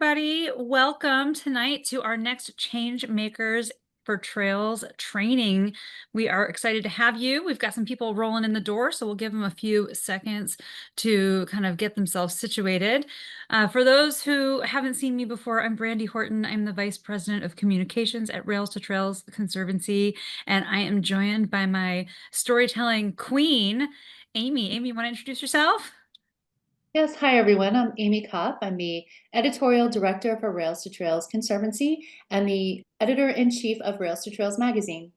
everybody. Welcome tonight to our next Changemakers for Trails training. We are excited to have you. We've got some people rolling in the door, so we'll give them a few seconds to kind of get themselves situated. For those who haven't seen me before, I'm Brandy Horton. I'm the Vice President of Communications at Rails to Trails Conservancy, and I am joined by my storytelling queen, Amy. Amy, you want to introduce yourself? Yes, hi everyone. I'm Amy Kopp. I'm the editorial director for Rails to Trails Conservancy and the editor-in-chief of Rails to Trails magazine.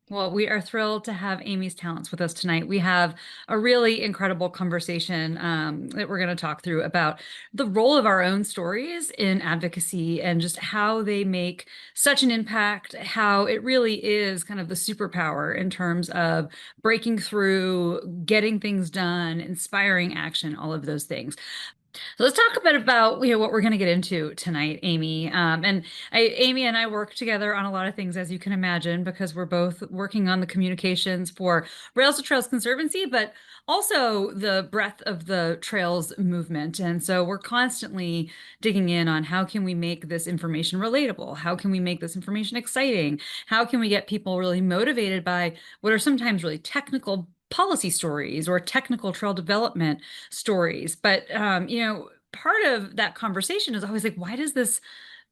Well, we are thrilled to have Amy's talents with us tonight. We have a really incredible conversation that we're going to talk through about the role of our own stories in advocacy and just how they make such an impact, how it really is kind of the superpower in terms of breaking through, getting things done, inspiring action, all of those things. So let's talk a bit about what we're going to get into tonight, Amy. Amy and I work together on a lot of things, as you can imagine, because we're both working on the communications for Rails to Trails Conservancy, but also the breadth of the trails movement. And so we're constantly digging in on how can we make this information relatable? How can we make this information exciting? How can we get people really motivated by what are sometimes really technical policy stories or technical trail development stories. But part of that conversation is always like, why does this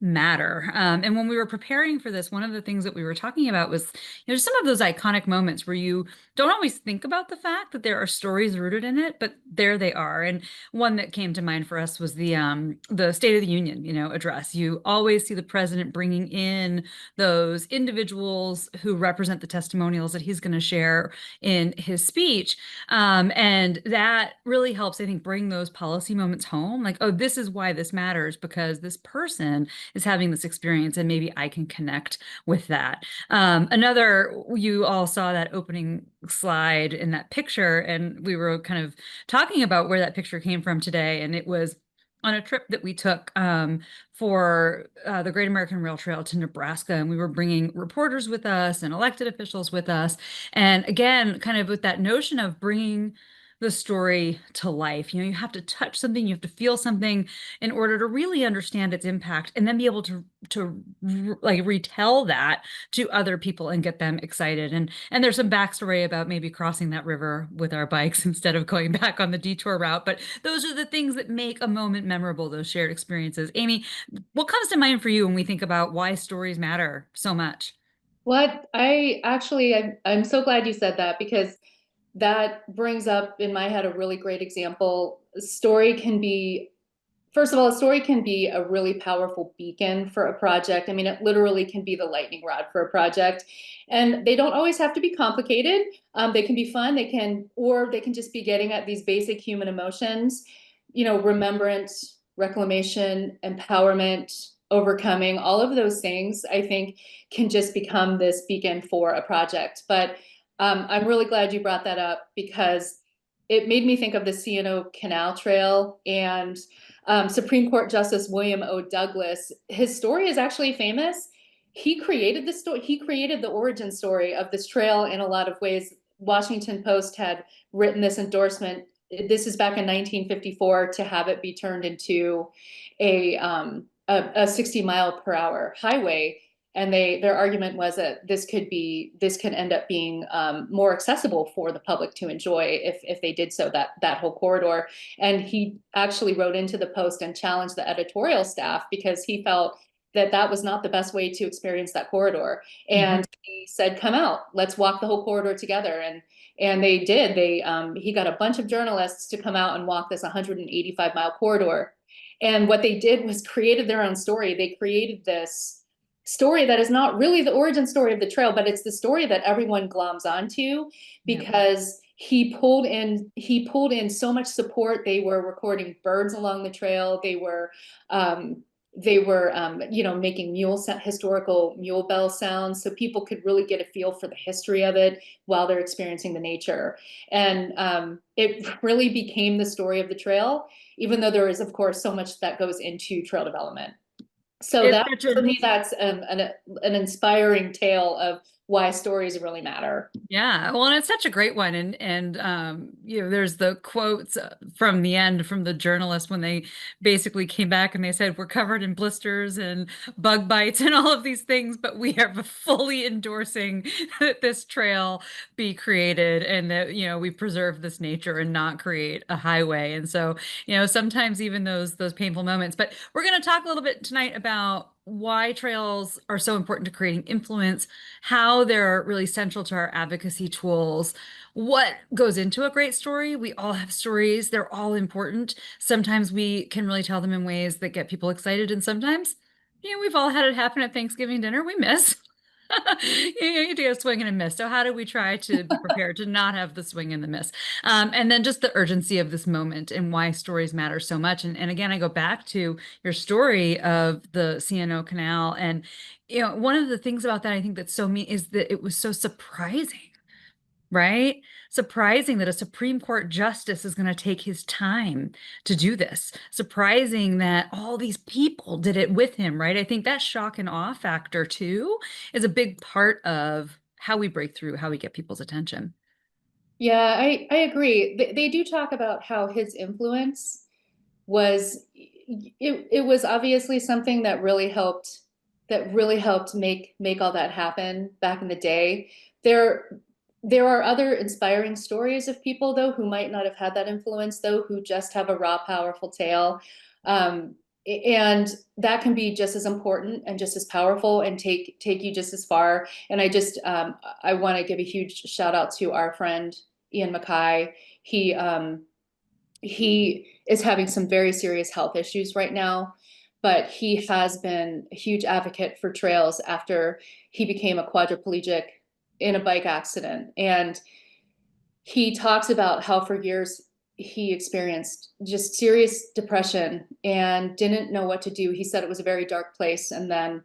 matter? And when we were preparing for this, one of the things that we were talking about was, some of those iconic moments where you don't always think about the fact that there are stories rooted in it, but there they are. And one that came to mind for us was the State of the Union, address. You always see the president bringing in those individuals who represent the testimonials that he's going to share in his speech. And that really helps, I think, bring those policy moments home. Like, oh, this is why this matters because this person is having this experience and maybe I can connect with that. You all saw that opening slide in that picture, and we were kind of talking about where that picture came from today. And it was on a trip that we took for the Great American Rail Trail to Nebraska. And we were bringing reporters with us and elected officials with us. And again, kind of with that notion of bringing the story to life. You have to touch something, you have to feel something in order to really understand its impact and then be able to like retell that to other people and get them excited. And there's some backstory about maybe crossing that river with our bikes instead of going back on the detour route. But those are the things that make a moment memorable, those shared experiences. Amy, what comes to mind for you when we think about why stories matter so much? I'm so glad you said that because that brings up in my head a really great example. First of all, a story can be a really powerful beacon for a project. I mean, it literally can be the lightning rod for a project. And they don't always have to be complicated. They can be fun. Or they can just be getting at these basic human emotions, remembrance, reclamation, empowerment, overcoming, all of those things, I think, can just become this beacon for a project. But I'm really glad you brought that up because it made me think of the C&O Canal Trail and Supreme Court Justice William O. Douglas. His story is actually famous. He created the story. He created the origin story of this trail in a lot of ways. Washington Post had written this endorsement. This is back in 1954 to have it be turned into a 60 mile per hour highway. And their argument was that this can end up being more accessible for the public to enjoy if they did so, that whole corridor. And he actually wrote into the Post and challenged the editorial staff because he felt that that was not the best way to experience that corridor. Mhm. And he said, "Come out, let's walk the whole corridor together." And they did. He got a bunch of journalists to come out and walk this 185-mile corridor. And what they did was created their own story. They created this story that is not really the origin story of the trail, but it's the story that everyone gloms onto Yeah. because he pulled in so much support. They were recording birds along the trail. They were making historical mule bell sounds, so people could really get a feel for the history of it while they're experiencing the nature. And it really became the story of the trail, even though there is, of course, so much that goes into trail development. So It's that such for a me, that's an inspiring tale of why stories really matter. Yeah, well, and it's such a great one, and there's the quotes from the end from the journalist when they basically came back and they said we're covered in blisters and bug bites and all of these things, but we are fully endorsing that this trail be created and that we preserve this nature and not create a highway. And so sometimes even those painful moments. But we're going to talk a little bit tonight about why trails are so important to creating influence, how they're really central to our advocacy tools, what goes into a great story. We all have stories, they're all important. Sometimes we can really tell them in ways that get people excited, and sometimes, we've all had it happen at Thanksgiving dinner. We miss. You do a swing and a miss. So how do we try to be prepared to not have the swing and the miss? And then just the urgency of this moment and why stories matter so much. And again, I go back to your story of the C&O Canal. And one of the things about that I think that's so mean is that it was so surprising, right? Surprising that a Supreme Court justice is going to take his time to do this. Surprising that all these people did it with him, right? I think that shock and awe factor too is a big part of how we break through, how we get people's attention. Yeah, I agree. They do talk about how his influence was it was obviously something that really helped make all that happen back in the day. There there are other inspiring stories of people though who might not have had that influence though, who just have a raw, powerful tale. Um, and that can be just as important and just as powerful and take you just as far. And I want to give a huge shout out to our friend Ian Mackay. He he is having some very serious health issues right now, but he has been a huge advocate for trails after he became a quadriplegic in a bike accident. And he talks about how for years he experienced just serious depression and didn't know what to do. He said it was a very dark place. And then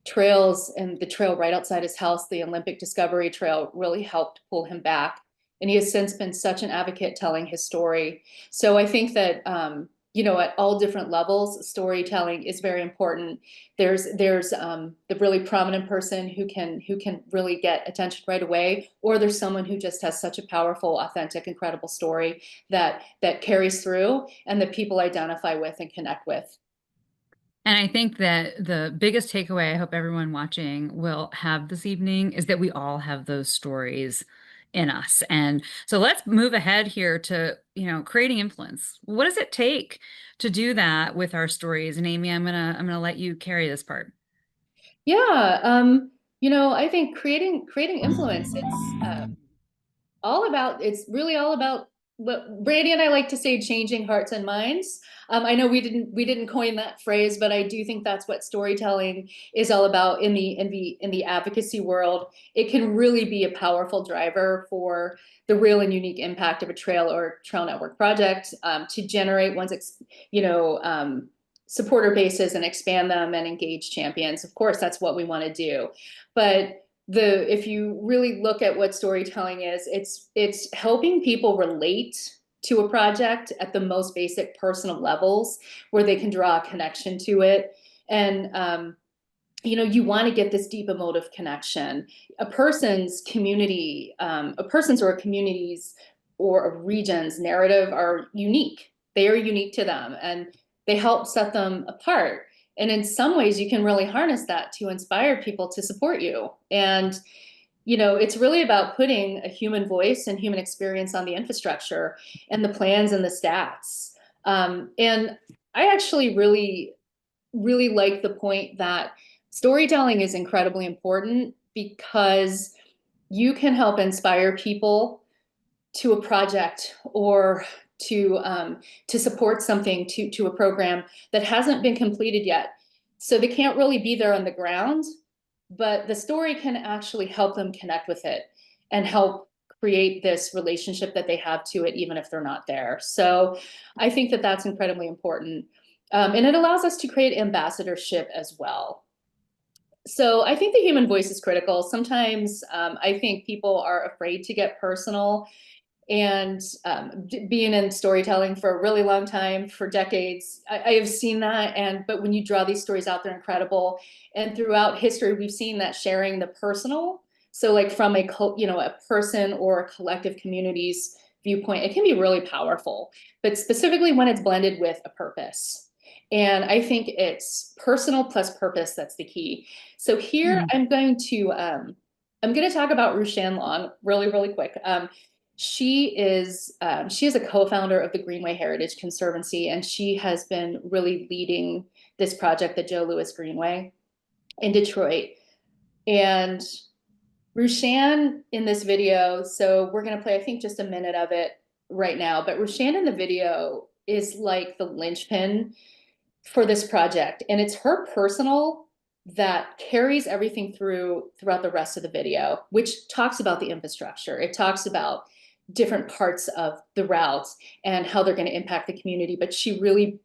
trails and the trail right outside his house, the Olympic Discovery Trail, really helped pull him back. And he has since been such an advocate telling his story. So I think that at all different levels, storytelling is very important. There's the really prominent person who can really get attention right away, or there's someone who just has such a powerful, authentic, incredible story that carries through and that people identify with and connect with. And I think that the biggest takeaway I hope everyone watching will have this evening is that we all have those stories in us. And so let's move ahead here to, creating influence. What does it take to do that with our stories? And Amy, I'm gonna let you carry this part. Yeah, I think creating influence, it's really all about what Brandy and I like to say, changing hearts and minds. I know we didn't coin that phrase, but I do think that's what storytelling is all about in the advocacy world. It can really be a powerful driver for the real and unique impact of a trail or trail network project, to generate supporter bases and expand them and engage champions. Of course, that's what we want to do, but if you really look at what storytelling is, it's helping people relate to a project at the most basic personal levels where they can draw a connection to it. And you want to get this deep emotive connection. A person's community, a person's or a community's or a region's narrative are unique. They are unique to them and they help set them apart. And in some ways, you can really harness that to inspire people to support you. And it's really about putting a human voice and human experience on the infrastructure and the plans and the stats. And I actually really, really like the point that storytelling is incredibly important because you can help inspire people to a project or to support something to a program that hasn't been completed yet. So they can't really be there on the ground, but the story can actually help them connect with it and help create this relationship that they have to it, even if they're not there. So I think that that's incredibly important. And it allows us to create ambassadorship as well. So I think the human voice is critical. Sometimes I think people are afraid to get personal, and being in storytelling for a really long time, for decades, I have seen that. But when you draw these stories out, they're incredible. And throughout history, we've seen that sharing the personal So like from a person or a collective community's viewpoint, it can be really powerful, but specifically when it's blended with a purpose. And I think it's personal plus purpose that's the key. So here Mm. I'm going to talk about Rushan Long really, really quick. She is a co-founder of the Greenway Heritage Conservancy, and she has been really leading this project, the Joe Louis Greenway in Detroit. And Rushan in this video, so we're going to play, I think, just a minute of it right now, but Rushan in the video is like the linchpin for this project, and it's her personal that carries everything throughout the rest of the video, which talks about the infrastructure. It talks about different parts of the routes and how they're going to impact the community, but she really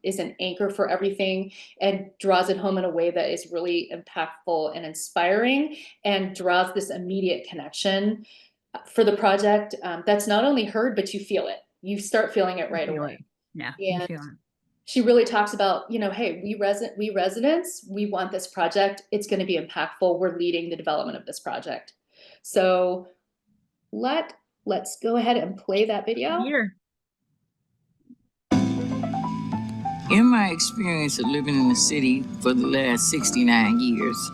is an anchor for everything and draws it home in a way that is really impactful and inspiring, and draws this immediate connection for the project, that's not only heard, but you feel it. You start feeling it You right feel away. it. Yeah, you And feel it. she really talks about, hey, we residents, we want this project. It's going to be impactful. We're leading the development of this project. So let's go ahead and play that video. Here. In my experience of living in the city for the last 69 years,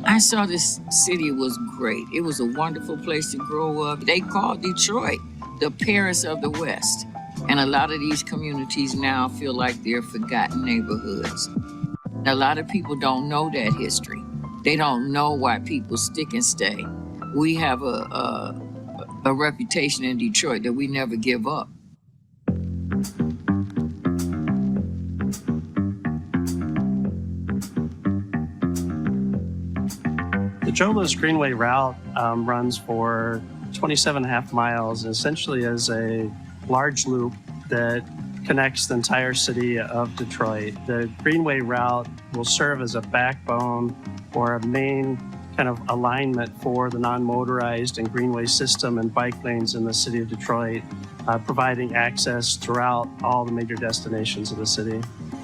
I saw this city was great. It was a wonderful place to grow up. They call Detroit the Paris of the West. And a lot of these communities now feel like they're forgotten neighborhoods. A lot of people don't know that history. They don't know why people stick and stay. We have a reputation in Detroit that we never give up. The Joe Louis Greenway route runs for 27.5 miles, and essentially is a large loop that connects the entire city of Detroit. The Greenway route will serve as a backbone or a main kind of alignment for the non-motorized and greenway system and bike lanes in the city of Detroit, providing access throughout all the major destinations of the city.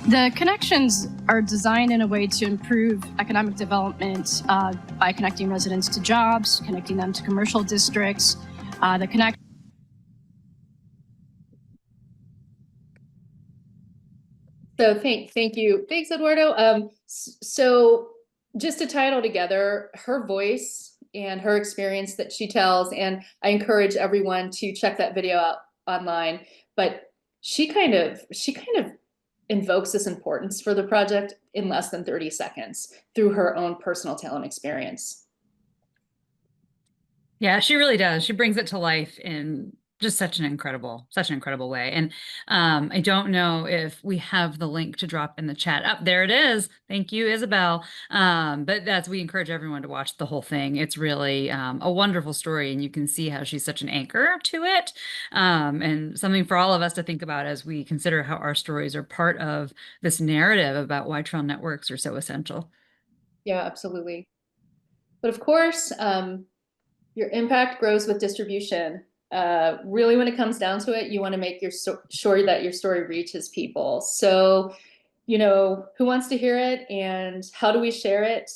The connections are designed in a way to improve economic development by connecting residents to jobs, connecting them to commercial districts. So thank you. Thanks, Eduardo. So just to tie it all together, her voice and her experience that she tells, and I encourage everyone to check that video out online, but she kind of invokes this importance for the project in less than 30 seconds through her own personal tale and experience. Yeah, she really does. She brings it to life in just such an incredible way. And I don't know if we have the link to drop in the chat. Up there it is. Thank you, Isabel. But that's we encourage everyone to watch the whole thing. It's really a wonderful story, and you can see how she's such an anchor to it, and something for all of us to think about as we consider how our stories are part of this narrative about why trail networks are so essential. Yeah, absolutely. But of course, your impact grows with distribution. Really, when it comes down to it, you want to make sure that your story reaches people. So, who wants to hear it and how do we share it?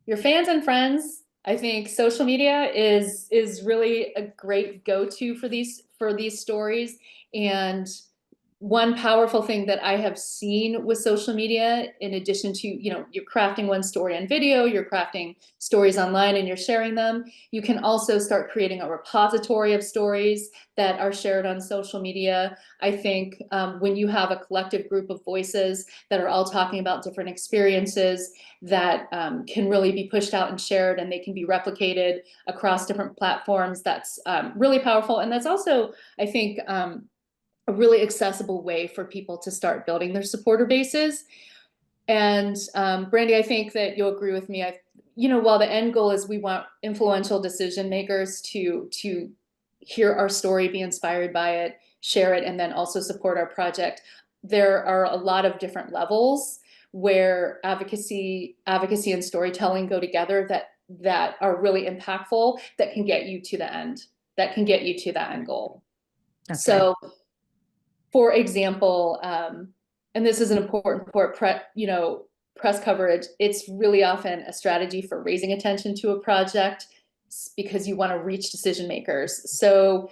Your fans and friends. I think social media is really a great go-to for these stories. And one powerful thing that I have seen with social media, in addition to, you're crafting one story on video, you're crafting stories online and you're sharing them, you can also start creating a repository of stories that are shared on social media. I think when you have a collective group of voices that are all talking about different experiences that can really be pushed out and shared, and they can be replicated across different platforms, that's really powerful. And that's also, I think, a really accessible way for people to start building their supporter bases. And Brandy, I think that you'll agree with me. While the end goal is we want influential decision makers to hear our story, be inspired by it, share it, and then also support our project, there are a lot of different levels where advocacy and storytelling go together that are really impactful, that can get you to the end, goal. That's So right. for example, and this is an important part, press coverage, it's really often a strategy for raising attention to a project because you want to reach decision makers. So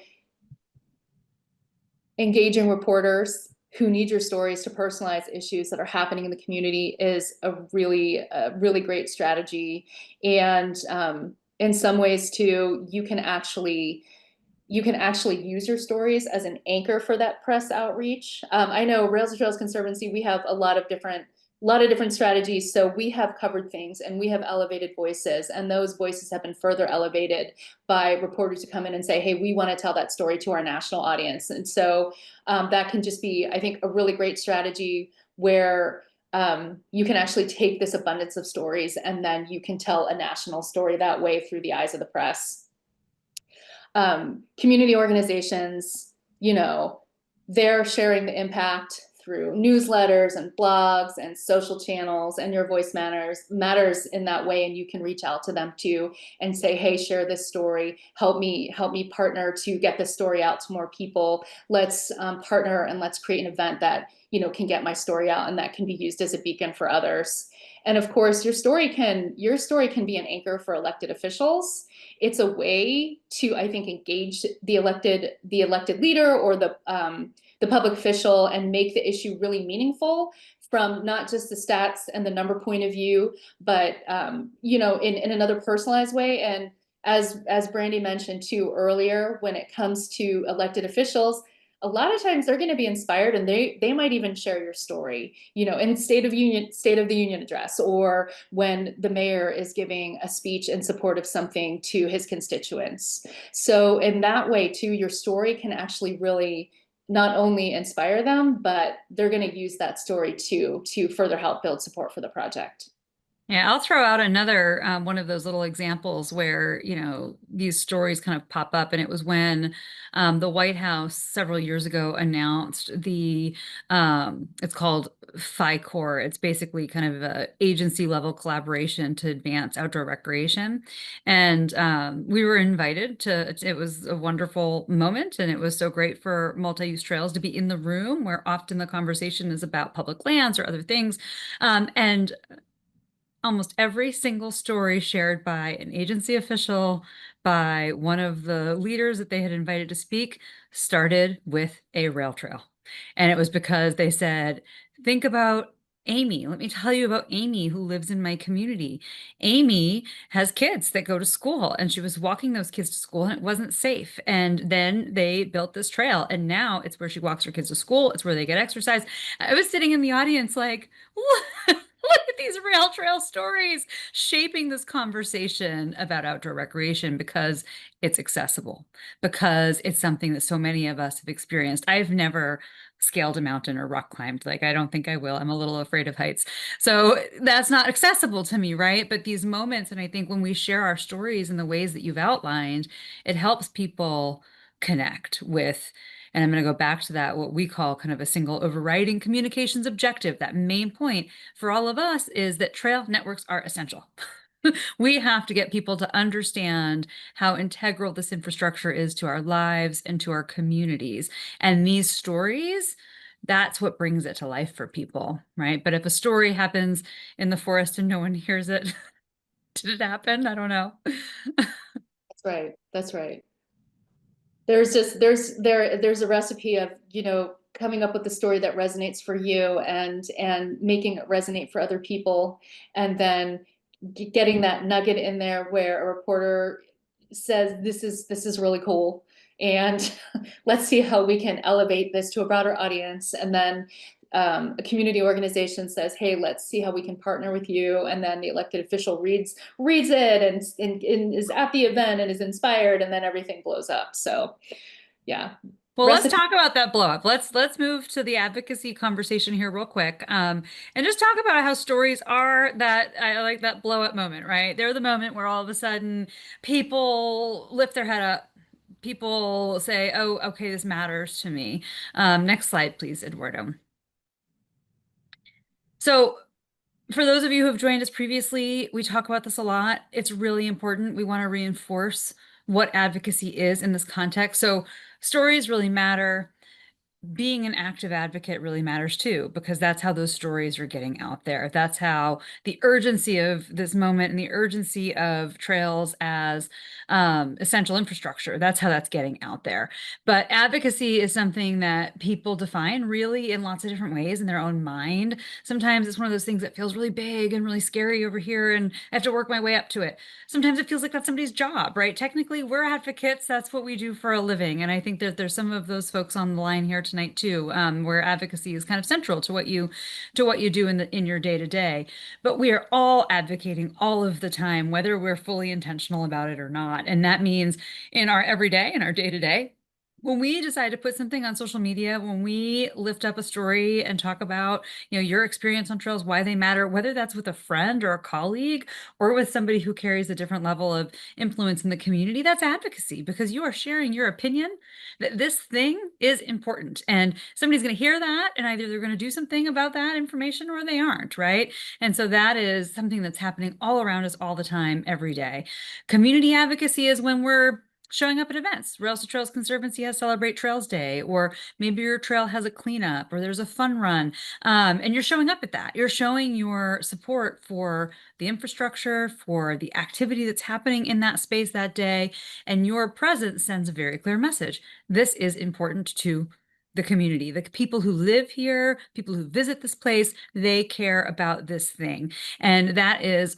engaging reporters who need your stories to personalize issues that are happening in the community is a really great strategy. And in some ways too, you can actually use your stories as an anchor for that press outreach. I know Rails to Trails Conservancy, we have a lot of different strategies. So we have covered things and we have elevated voices, and those voices have been further elevated by reporters who come in and say, hey, we want to tell that story to our national audience. And so that can just be, I think, a really great strategy where you can actually take this abundance of stories and then you can tell a national story that way through the eyes of the press. Community organizations, they're sharing the impact through newsletters and blogs and social channels, and your voice matters in that way. And you can reach out to them too and say, hey, share this story, help me partner to get this story out to more people. Let's partner and let's create an event that can get my story out and that can be used as a beacon for others. And of course, your story can be an anchor for elected officials. It's a way to, I think, engage the elected leader or the public official and make the issue really meaningful from not just the stats and the number point of view, but in another personalized way. And as Brandy mentioned too earlier, when it comes to elected officials, a lot of times they're going to be inspired and they might even share your story, in State of the Union address, or when the mayor is giving a speech in support of something to his constituents. So in that way too, your story can actually really not only inspire them, but they're going to use that story to further help build support for the project. Yeah, I'll throw out another one of those little examples where, these stories kind of pop up. And it was when the White House several years ago announced it's called FICOR. It's basically kind of a agency level collaboration to advance outdoor recreation. And we were invited it was a wonderful moment. And it was so great for multi-use trails to be in the room where often the conversation is about public lands or other things. And almost every single story shared by an agency official, by one of the leaders that they had invited to speak, started with a rail trail. And it was because they said, think about Amy. Let me tell you about Amy, who lives in my community. Amy has kids that go to school, and she was walking those kids to school, and it wasn't safe. And then they built this trail, and now it's where she walks her kids to school. It's where they get exercise. I was sitting in the audience like, look at these rail trail stories shaping this conversation about outdoor recreation because it's accessible, because it's something that so many of us have experienced. I've never scaled a mountain or rock climbed. Like, I don't think I will. I'm a little afraid of heights. So that's not accessible to me, right? But these moments, and I think when we share our stories in the ways that you've outlined, it helps people connect with, and I'm going to go back to that, what we call kind of a single overriding communications objective. That main point for all of us is that trail networks are essential. We have to get people to understand how integral this infrastructure is to our lives and to our communities. And these stories, that's what brings it to life for people, right? But if a story happens in the forest and no one hears it, did it happen? I don't know. That's right. That's right. There's a recipe of, coming up with a story that resonates for you and making it resonate for other people, and then getting that nugget in there where a reporter says, this is really cool, and let's see how we can elevate this to a broader audience. And then a community organization says, hey, let's see how we can partner with you. And then the elected official reads it and is at the event and is inspired, and then everything blows up. So yeah. Well, let's talk about that blow up. Let's move to the advocacy conversation here real quick. And just talk about how stories are that, I like that blow up moment, right? They're the moment where all of a sudden people lift their head up. People say, oh, okay, this matters to me. Next slide, please, Eduardo. So for those of you who have joined us previously, we talk about this a lot. It's really important. We want to reinforce what advocacy is in this context. So stories really matter. being an active advocate really matters too, because that's how those stories are getting out there. That's how the urgency of this moment and the urgency of trails as essential infrastructure, that's how that's getting out there. But advocacy is something that people define really in lots of different ways in their own mind. Sometimes it's one of those things that feels really big and really scary over here, and I have to work my way up to it. Sometimes it feels like that's somebody's job, right? Technically, we're advocates. That's what we do for a living. And I think that there's some of those folks on the line here tonight too, where advocacy is kind of central to what you do in your day to day. But we are all advocating all of the time, whether we're fully intentional about it or not. And that means in our everyday, in our day to day, when we decide to put something on social media, when we lift up a story and talk about, your experience on trails, why they matter, whether that's with a friend or a colleague or with somebody who carries a different level of influence in the community, that's advocacy because you are sharing your opinion that this thing is important. And somebody's going to hear that, and either they're going to do something about that information or they aren't, right? And so that is something that's happening all around us all the time, every day. Community advocacy is when we're showing up at events. Rails to Trails Conservancy has Celebrate Trails Day, or maybe your trail has a cleanup or there's a fun run. And you're showing up at that. You're showing your support for the infrastructure, for the activity that's happening in that space that day. And your presence sends a very clear message. This is important to the community, the people who live here, people who visit this place, they care about this thing. And that is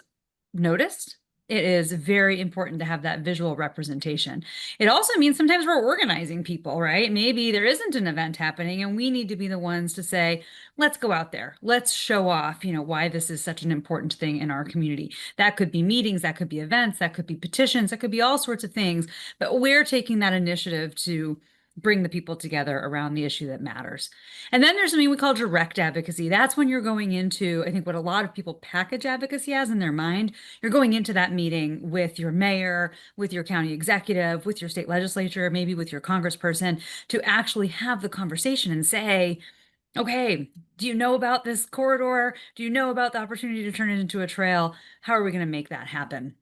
noticed. It is very important to have that visual representation. It also means sometimes we're organizing people, right? Maybe there isn't an event happening and we need to be the ones to say, let's go out there. Let's show off, why this is such an important thing in our community. That could be meetings, that could be events, that could be petitions, that could be all sorts of things. But we're taking that initiative to bring the people together around the issue that matters. And then there's something we call direct advocacy. That's when you're going into, I think, what a lot of people package advocacy as in their mind. You're going into that meeting with your mayor, with your county executive, with your state legislature, maybe with your congressperson to actually have the conversation and say, okay, do you know about this corridor? Do you know about the opportunity to turn it into a trail? How are we going to make that happen?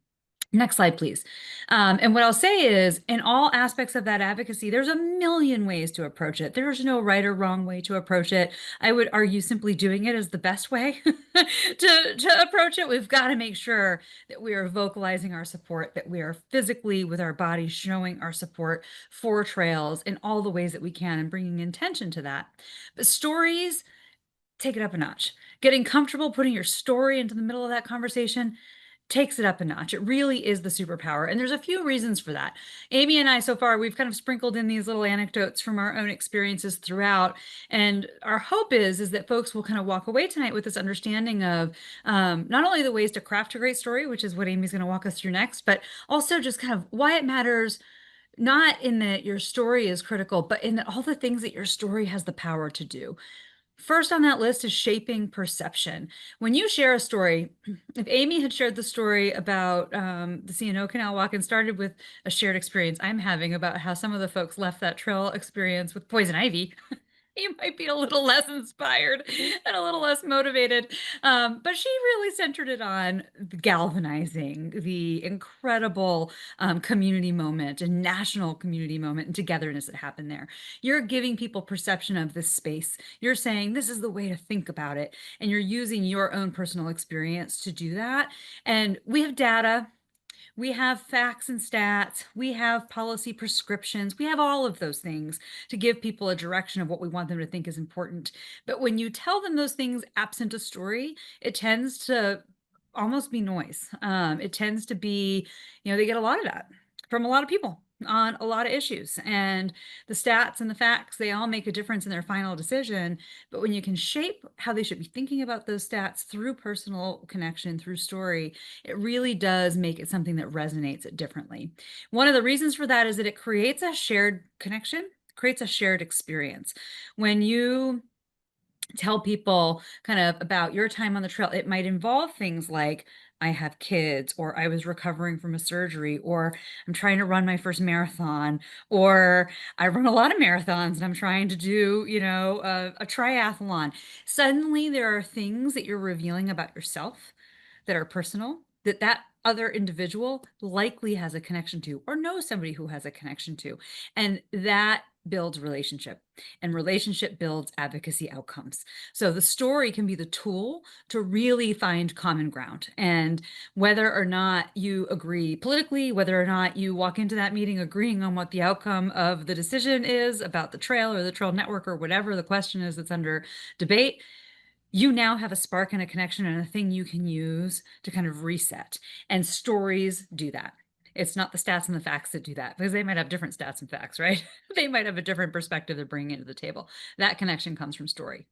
Next slide, please. And what I'll say is, in all aspects of that advocacy, there's a million ways to approach it. There's no right or wrong way to approach it. I would argue simply doing it is the best way to approach it. We've got to make sure that we are vocalizing our support, that we are physically with our bodies showing our support for trails in all the ways that we can and bringing intention to that. But stories, take it up a notch. Getting comfortable putting your story into the middle of that conversation takes it up a notch. It really is the superpower. And there's a few reasons for that. Amy and I, so far, we've kind of sprinkled in these little anecdotes from our own experiences throughout. And our hope is that folks will kind of walk away tonight with this understanding of not only the ways to craft a great story, which is what Amy's going to walk us through next, but also just kind of why it matters, not in that your story is critical, but in that all the things that your story has the power to do. First on that list is shaping perception. When you share a story, if Amy had shared the story about the C&O Canal Walk and started with a shared experience I'm having about how some of the folks left that trail experience with poison ivy, you might be a little less inspired and a little less motivated. But she really centered it on the galvanizing, the incredible community moment and national community moment and togetherness that happened there. You're giving people perception of this space. You're saying this is the way to think about it. And you're using your own personal experience to do that. And we have data. We have facts and stats. We have policy prescriptions. We have all of those things to give people a direction of what we want them to think is important. But when you tell them those things absent a story, it tends to almost be noise. It tends to be, they get a lot of that from a lot of people on a lot of issues. And the stats and the facts, they all make a difference in their final decision. But when you can shape how they should be thinking about those stats through personal connection, through story, it really does make it something that resonates differently. One of the reasons for that is that it creates a shared connection, creates a shared experience. When you tell people kind of about your time on the trail, it might involve things like, I have kids, or I was recovering from a surgery, or I'm trying to run my first marathon, or I run a lot of marathons and I'm trying to do, a triathlon. Suddenly there are things that you're revealing about yourself that are personal, that other individual likely has a connection to or knows somebody who has a connection to. And that builds relationship, and relationship builds advocacy outcomes. So the story can be the tool to really find common ground. And whether or not you agree politically, whether or not you walk into that meeting agreeing on what the outcome of the decision is about the trail or the trail network or whatever the question is that's under debate, you now have a spark and a connection and a thing you can use to kind of reset. And stories do that. It's not the stats and the facts that do that, because they might have different stats and facts, right? They might have a different perspective they're bringing into the table. That connection comes from story.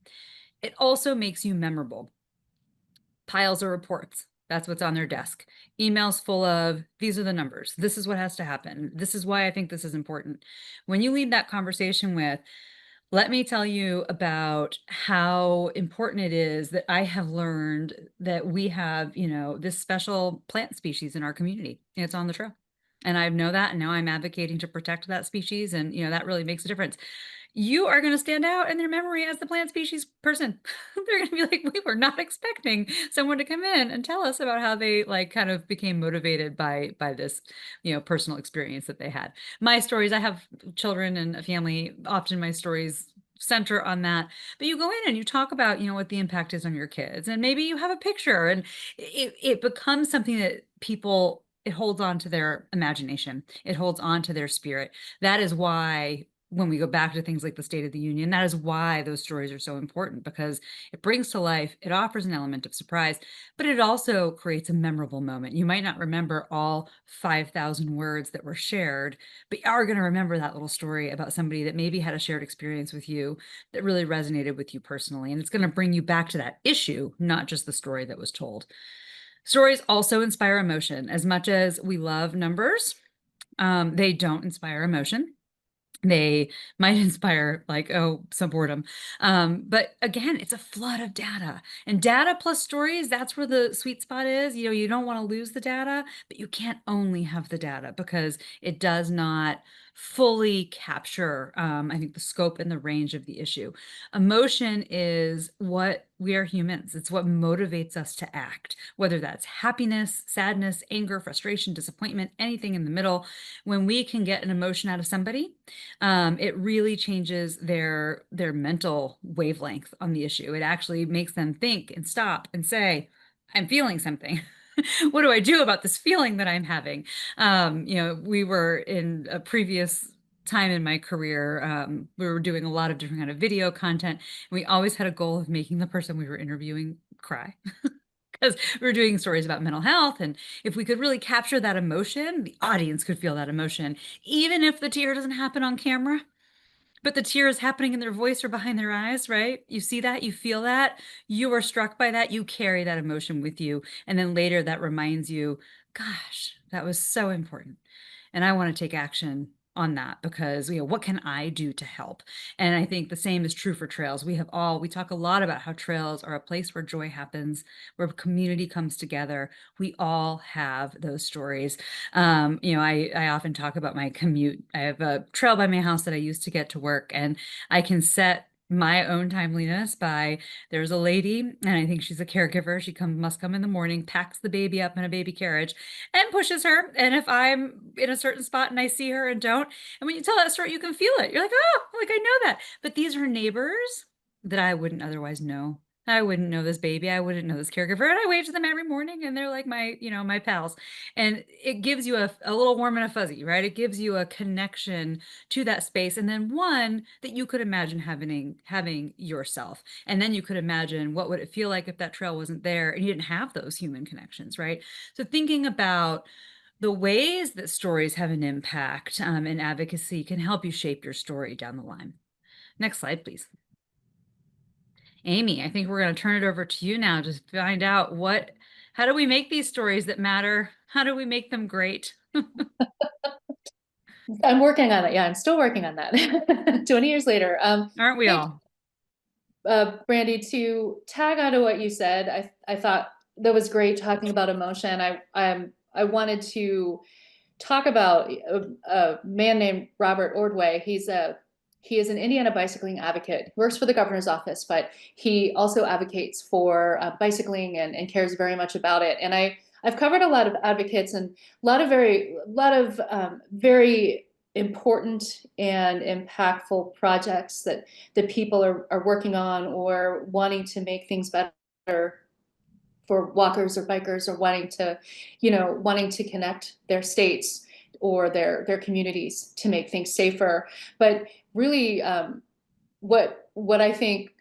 It also makes you memorable. Piles of reports. That's what's on their desk. Emails full of, these are the numbers. This is what has to happen. This is why I think this is important. When you lead that conversation with, let me tell you about how important it is that I have learned that we have, this special plant species in our community. It's on the trail. And I know that, and now I'm advocating to protect that species. And, that really makes a difference. You are going to stand out in their memory as the plant species person. They're going to be like, we were not expecting someone to come in and tell us about how they like kind of became motivated by this, personal experience that they had. My stories, I have children and a family. Often my stories center on that, but you go in and you talk about, what the impact is on your kids, and maybe you have a picture, and it becomes something that people, it holds on to their imagination. It holds on to their spirit. That is why when we go back to things like the State of the Union, that is why those stories are so important, because it brings to life, it offers an element of surprise, but it also creates a memorable moment. You might not remember all 5,000 words that were shared, but you are going to remember that little story about somebody that maybe had a shared experience with you that really resonated with you personally. And it's going to bring you back to that issue, not just the story that was told. Stories also inspire emotion. As much as we love numbers, they don't inspire emotion. They might inspire like, oh, some boredom. But again, it's a flood of data, and data plus stories, that's where the sweet spot is. You don't want to lose the data, but you can't only have the data, because it does not fully capture, I think, the scope and the range of the issue. Emotion is what we are humans. It's what motivates us to act, whether that's happiness, sadness, anger, frustration, disappointment, anything in the middle. When we can get an emotion out of somebody, it really changes their mental wavelength on the issue. It actually makes them think and stop and say, I'm feeling something. What do I do about this feeling that I'm having? We were in a previous time in my career, we were doing a lot of different kind of video content. And we always had a goal of making the person we were interviewing cry. Because we were doing stories about mental health. And if we could really capture that emotion, the audience could feel that emotion, even if the tear doesn't happen on camera, but the tear is happening in their voice or behind their eyes, right? You see that, you feel that, you are struck by that, you carry that emotion with you. And then later that reminds you, gosh, that was so important. And I want to take action on that, because what can I do to help? And I think the same is true for trails. We talk a lot about how trails are a place where joy happens, where community comes together. We all have those stories. I often talk about my commute. I have a trail by my house that I use to get to work, and I can set my own timeliness by, there's a lady, and I think she's a caregiver. She must come in the morning, packs the baby up in a baby carriage and pushes her. And if I'm in a certain spot and I see her and don't, and when you tell that story, you can feel it. You're like, oh, like I know that. But these are neighbors that I wouldn't otherwise know. I wouldn't know this baby. I wouldn't know this caregiver. And I wave to them every morning, and they're like my pals. And it gives you a little warm and a fuzzy, right? It gives you a connection to that space. And then one that you could imagine having yourself. And then you could imagine, what would it feel like if that trail wasn't there and you didn't have those human connections, right? So thinking about the ways that stories have an impact, in advocacy can help you shape your story down the line. Next slide, please. Amy, I think we're going to turn it over to you now to find out how do we make these stories that matter? How do we make them great? I'm working on it. Yeah, I'm still working on that. 20 years later. Aren't we all? Brandy, to tag onto what you said, I thought that was great, talking about emotion. I wanted to talk about a man named Robert Ordway. He is an Indiana bicycling advocate, works for the governor's office, but he also advocates for bicycling and cares very much about it. And I've covered a lot of advocates and a lot of very important and impactful projects that people are working on or wanting to make things better for walkers or bikers, or wanting to connect their states or their communities to make things safer. But really, what I think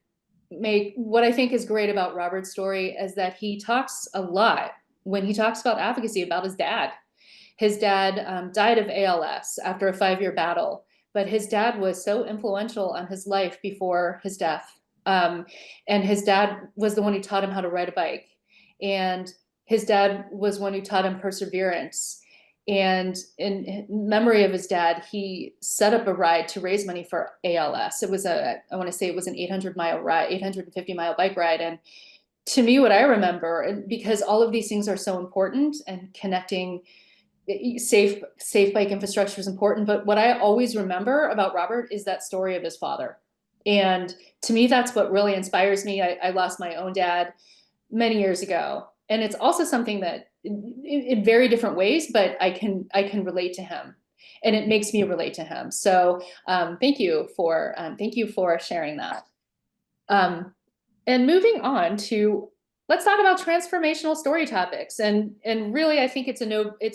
is great about Robert's story is that he talks a lot, when he talks about advocacy, about his dad. His dad died of ALS after a 5-year battle, but his dad was so influential on his life before his death. And his dad was the one who taught him how to ride a bike. And his dad was one who taught him perseverance. And in memory of his dad, he set up a ride to raise money for ALS. It was I want to say it was an 800-mile ride, 850-mile bike ride. And to me, what I remember, and because all of these things are so important, and connecting safe bike infrastructure is important, but what I always remember about Robert is that story of his father. And to me, that's what really inspires me. I lost my own dad many years ago, and it's also something that in very different ways, but I can relate to him, and it makes me relate to him. So thank you for sharing that. And moving on to, let's talk about transformational story topics. And really, I think it's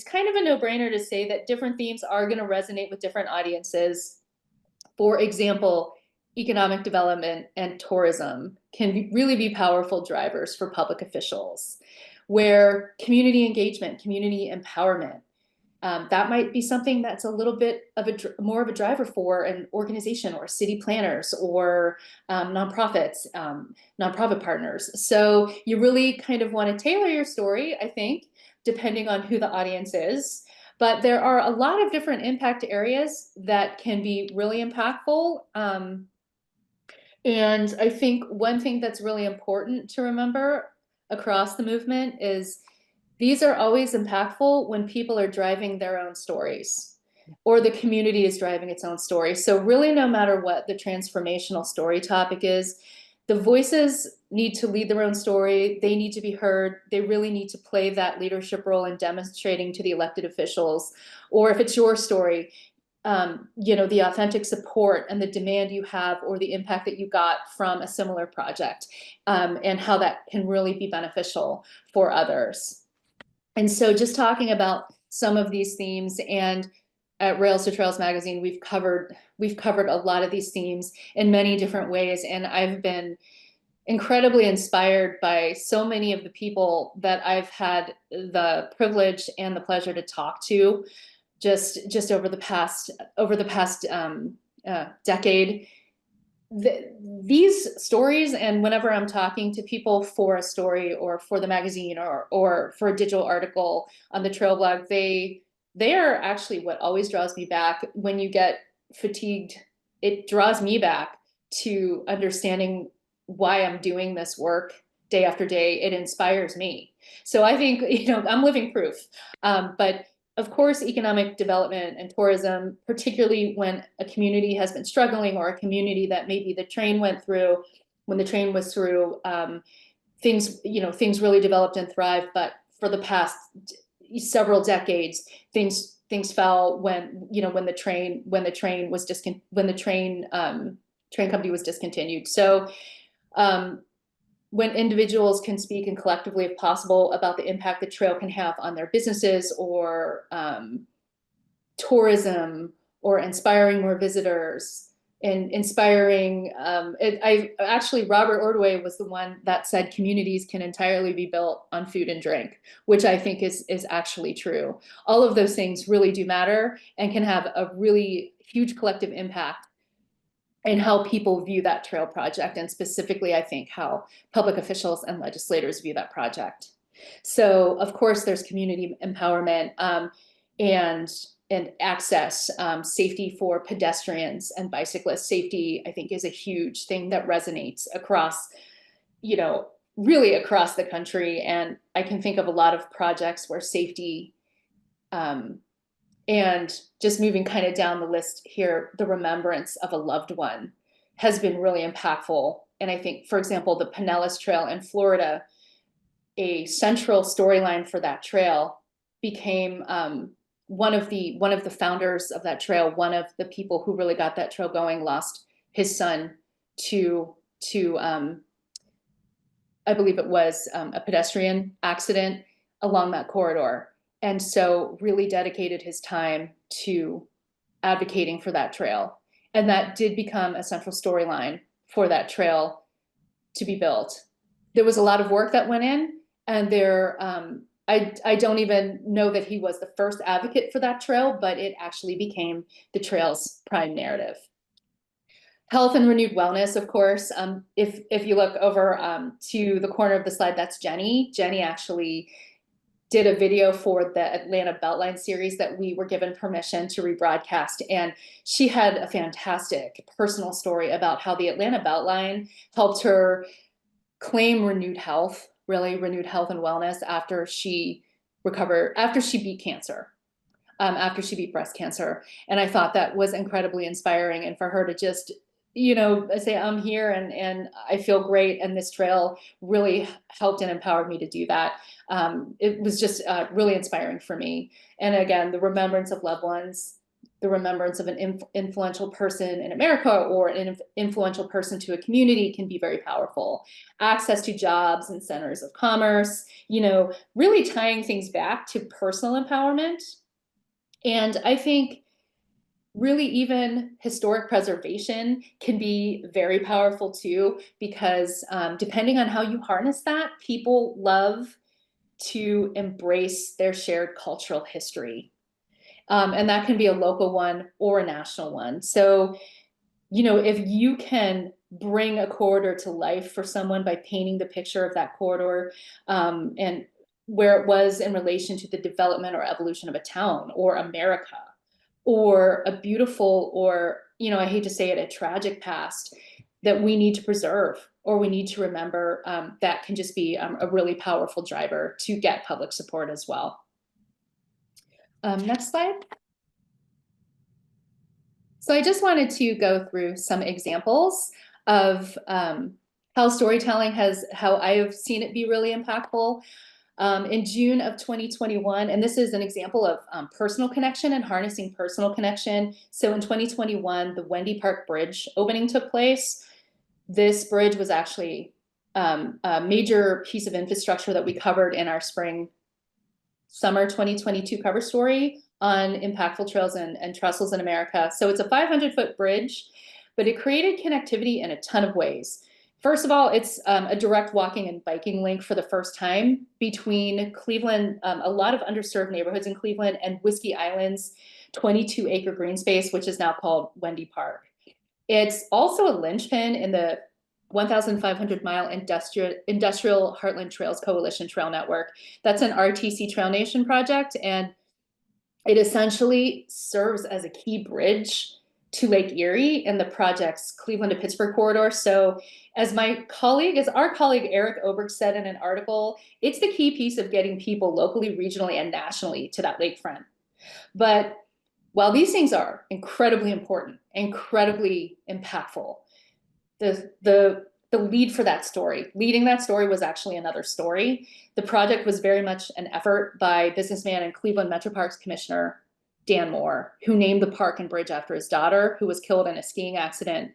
kind of a no-brainer to say that different themes are going to resonate with different audiences. For example, economic development and tourism can really be powerful drivers for public officials, where community engagement, community empowerment, that might be something that's a little bit of more of a driver for an organization or city planners or nonprofits, nonprofit partners. So you really kind of want to tailor your story, I think, depending on who the audience is. But there are a lot of different impact areas that can be really impactful. And I think one thing that's really important to remember across the movement is these are always impactful when people are driving their own stories, or the community is driving its own story. So really, no matter what the transformational story topic is, the voices need to lead their own story. They need to be heard. They really need to play that leadership role in demonstrating to the elected officials, or if it's your story, the authentic support and the demand you have, or the impact that you got from a similar project, and how that can really be beneficial for others. And so just talking about some of these themes, and at Rails to Trails magazine, we've covered a lot of these themes in many different ways. And I've been incredibly inspired by so many of the people that I've had the privilege and the pleasure to talk to just over the past decade. These stories, and whenever I'm talking to people for a story or for the magazine or for a digital article on the Trail blog, they are actually what always draws me back. When you get fatigued, it draws me back to understanding why I'm doing this work day after day. It inspires me. So I think, I'm living proof. But of course, economic development and tourism, particularly when a community has been struggling, or a community that maybe the train went through, when the train was through, things really developed and thrived. But for the past several decades, things fell when the train company was discontinued. So when individuals can speak, and collectively, if possible, about the impact the trail can have on their businesses, or tourism, or inspiring more visitors, and inspiring, Robert Ordway was the one that said communities can entirely be built on food and drink, which I think is actually true. All of those things really do matter, and can have a really huge collective impact and how people view that trail project, and specifically, I think, how public officials and legislators view that project. So, of course, there's community empowerment, and access, safety for pedestrians and bicyclists. Safety, I think, is a huge thing that resonates across, really across the country. And I can think of a lot of projects where safety, and just moving kind of down the list here, the remembrance of a loved one has been really impactful. And I think, for example, the Pinellas Trail in Florida, a central storyline for that trail became one of the founders of that trail, one of the people who really got that trail going, lost his son to I believe it was a pedestrian accident along that corridor. And so really dedicated his time to advocating for that trail. And that did become a central storyline for that trail to be built. There was a lot of work that went in, and I don't even know that he was the first advocate for that trail, but it actually became the trail's prime narrative. Health and renewed wellness, of course. If you look over to the corner of the slide, that's Jenny. Jenny actually did a video for the Atlanta Beltline series that we were given permission to rebroadcast. And she had a fantastic personal story about how the Atlanta Beltline helped her claim renewed health, really renewed health and wellness after she recovered, after she beat cancer. After she beat breast cancer. And I thought that was incredibly inspiring. And for her to just, say, I'm here and I feel great. And this trail really helped and empowered me to do that. It was just really inspiring for me. And again, the remembrance of loved ones, the remembrance of an influential person in America or an influential person to a community can be very powerful. Access to jobs and centers of commerce, really tying things back to personal empowerment. And I think really even historic preservation can be very powerful too, because depending on how you harness that, people love to embrace their shared cultural history. And that can be a local one or a national one. So, if you can bring a corridor to life for someone by painting the picture of that corridor and where it was in relation to the development or evolution of a town or America, or a beautiful, or, I hate to say it, a tragic past that we need to preserve or we need to remember, that can just be a really powerful driver to get public support as well. Next slide. So I just wanted to go through some examples of how storytelling how I have seen it be really impactful. In June of 2021, and this is an example of personal connection and harnessing personal connection. So in 2021, the Wendy Park Bridge opening took place. This bridge was actually a major piece of infrastructure that we covered in our summer 2022 cover story on impactful trails and trestles in America. So it's a 500-foot bridge, but it created connectivity in a ton of ways. First of all, it's a direct walking and biking link for the first time between Cleveland, a lot of underserved neighborhoods in Cleveland, and Whiskey Island's 22-acre green space, which is now called Wendy Park. It's also a linchpin in the 1,500-mile Industrial Heartland Trails Coalition Trail Network. That's an RTC Trail Nation project, and it essentially serves as a key bridge to Lake Erie in the project's Cleveland to Pittsburgh corridor. So as our colleague Eric Oberg said in an article, it's the key piece of getting people locally, regionally, and nationally to that lakefront. But while these things are incredibly important, incredibly impactful, the leading that story was actually another story. The project was very much an effort by businessman and Cleveland Metro Parks Commissioner Dan Moore, who named the park and bridge after his daughter, who was killed in a skiing accident.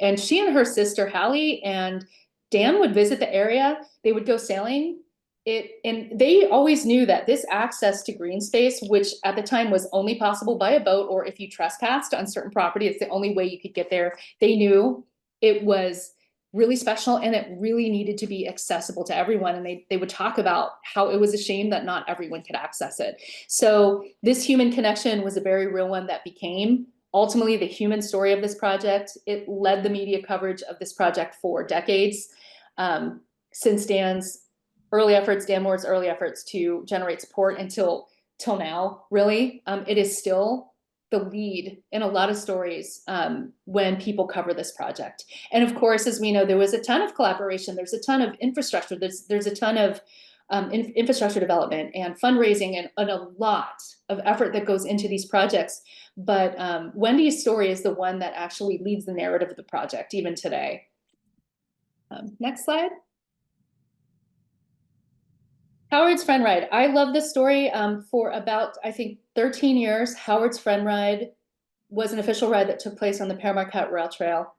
And she and her sister Hallie and Dan would visit the area. They would go sailing. And they always knew that this access to green space, which at the time was only possible by a boat or if you trespassed on certain property, it's the only way you could get there. They knew it was really special and it really needed to be accessible to everyone. And they would talk about how it was a shame that not everyone could access it. So this human connection was a very real one that became ultimately the human story of this project. It led the media coverage of this project for decades, since Dan Moore's early efforts to generate support till now, really. It is still the lead in a lot of stories when people cover this project. And of course, as we know, there was a ton of collaboration. There's a ton of infrastructure. There's a ton of infrastructure development and fundraising and a lot of effort that goes into these projects. But Wendy's story is the one that actually leads the narrative of the project, even today. Next slide. Howard's Friend Ride. I love this story. For about, I think, 13 years, Howard's Friend Ride was an official ride that took place on the Paramount Rail Trail.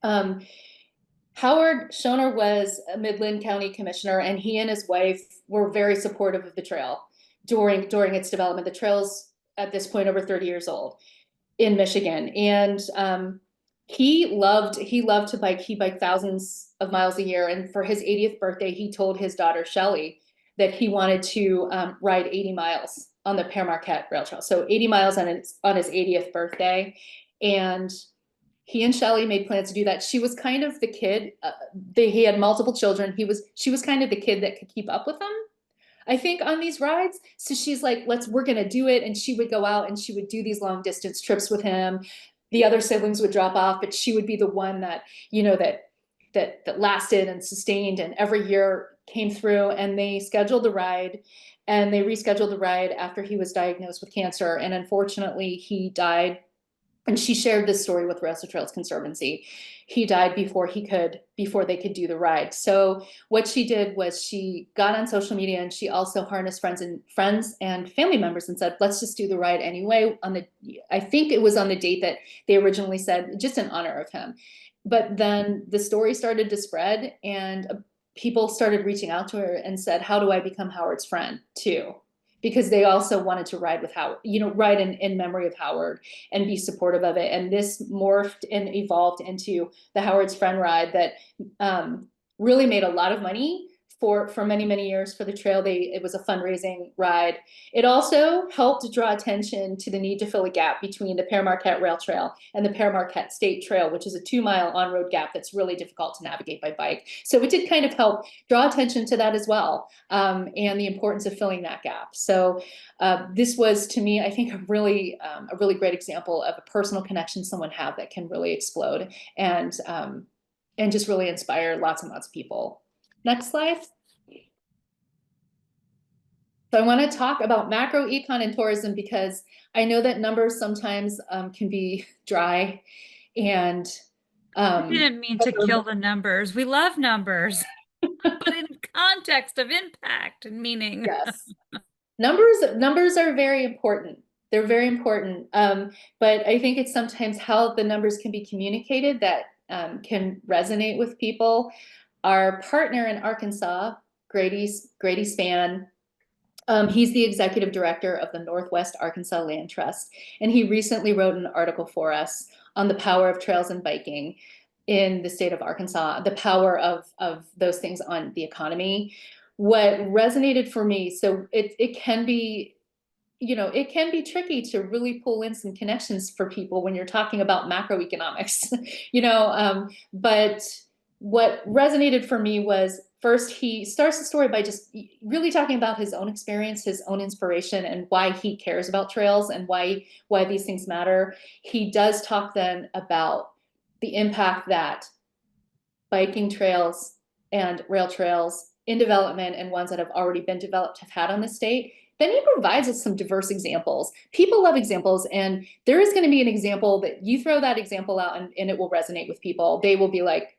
Howard Schoner was a Midland County Commissioner, and he and his wife were very supportive of the trail during its development. The trail's at this point over 30 years old in Michigan, and he loved to bike. He biked thousands of miles a year, and for his 80th birthday, he told his daughter Shelley that he wanted to ride 80 miles on the Paramount Rail Trail. So 80 miles on his 80th birthday, and he and Shelley made plans to do that. She was kind of the kid. He had multiple children. She was kind of the kid that could keep up with them, I think, on these rides. So she's like, we're gonna do it. And she would go out and she would do these long distance trips with him. The other siblings would drop off, but she would be the one that, that lasted and sustained, and every year came through. And they scheduled the ride, and they rescheduled the ride after he was diagnosed with cancer. And unfortunately, he died. And she shared this story with Rails to Trails Conservancy. He died before they could do the ride. So what she did was she got on social media, and she also harnessed friends and family members and said, let's just do the ride anyway. I think it was on the date that they originally said, just in honor of him. But then the story started to spread, and people started reaching out to her and said, how do I become Howard's friend too? Because they also wanted to ride with Howard, ride in memory of Howard and be supportive of it. And this morphed and evolved into the Howard's Friend Ride that really made a lot of money for many, many years for the trail. It was a fundraising ride. It also helped draw attention to the need to fill a gap between the Paramarquette Rail Trail and the Paramarquette State Trail, which is a 2-mile on-road gap that's really difficult to navigate by bike. So it did kind of help draw attention to that as well, and the importance of filling that gap. So this was, to me, I think, a really great example of a personal connection someone have that can really explode and just really inspire lots and lots of people. Next slide. So I want to talk about macro econ and tourism, because I know that numbers sometimes can be dry, and I didn't mean to kill the numbers. We love numbers, but in context of impact and meaning. Yes, numbers are very important. They're very important, but I think it's sometimes how the numbers can be communicated that can resonate with people. Our partner in Arkansas, Grady Spann, he's the executive director of the Northwest Arkansas Land Trust, and he recently wrote an article for us on the power of trails and biking in the state of Arkansas, the power of those things on the economy. What resonated for me, so it can be, it can be tricky to really pull in some connections for people when you're talking about macroeconomics, but what resonated for me was, first, he starts the story by just really talking about his own experience, his own inspiration, and why he cares about trails and why these things matter. He does talk then about the impact that biking trails and rail trails in development, and ones that have already been developed, have had on the state. Then he provides us some diverse examples. People love examples, and there is going to be an example that you throw that example out and it will resonate with people. They will be like,